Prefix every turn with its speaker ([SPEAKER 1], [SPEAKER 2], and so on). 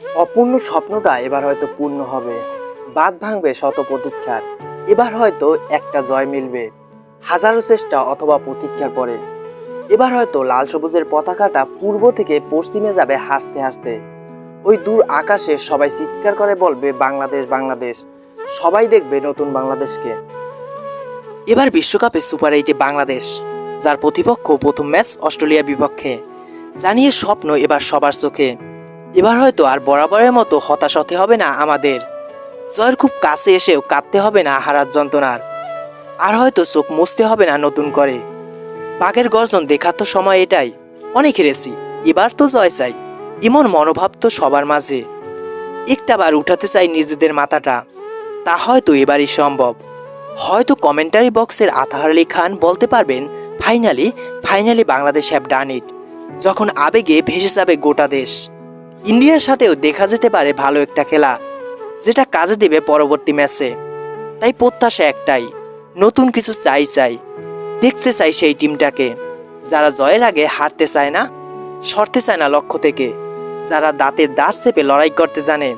[SPEAKER 1] অপূর্ণ স্বপ্নটা এবার হয়তো পূর্ণ হবে। বাঁধ ভাঙবে শত প্রতীক্ষার। এবার হয়তো একটা জয় মিলবে হাজারো চেষ্টা অথবা প্রতীক্ষার পরে। এবার হয়তো লাল সবুজের পতাকাটা পূর্ব থেকে পশ্চিমে যাবে হাসতে হাসতে। ওই দূর আকাশে সবাই চিৎকার করে বলবে বাংলাদেশ বাংলাদেশ। সবাই দেখবে নতুন বাংলাদেশকে। এবার বিশ্বকাপে সুপার এইটে বাংলাদেশ, যার প্রতিপক্ষ প্রথম ম্যাচ অস্ট্রেলিয়া বিপক্ষে। জানিয়ে স্বপ্ন এবার সবার চোখে। এবার হয়তো আর বরাবরের মতো হতাশ হতে হবে না আমাদের। জয়ের খুব কাছে এসেও কাঁদতে হবে না হারার যন্ত্রণার। আর হয়তো চোখ মুছতে হবে না নতুন করে। বাঘের গর্জন দেখার তো সময় এটাই। অনেক হেরেছি, এবার তো জয় চাই, এমন মনোভাব তো সবার মাঝে। একটাবার উঠাতে চাই নিজেদের মাথাটা। তা হয়তো এবারই সম্ভব। হয়তো কমেন্টারি বক্সের আতাহার আলী খান বলতে পারবেন, finally finally Bangladesh have done it. যখন আবেগে ভেসে যাবে গোটা দেশ। ইন্ডিয়ার সাথেও দেখা যেতে পারে ভালো একটা খেলা, যেটা কাজে দেবে পরবর্তী ম্যাচে। তাই প্রত্যাশা একটাই, নতুন কিছু চাই। দেখতে চাই সেই টিমটাকে, যারা জয়ের আগে হারতে চায় না, সরতে চায় না লক্ষ্য থেকে, যারা দাঁতে দাঁত চেপে লড়াই করতে জানে।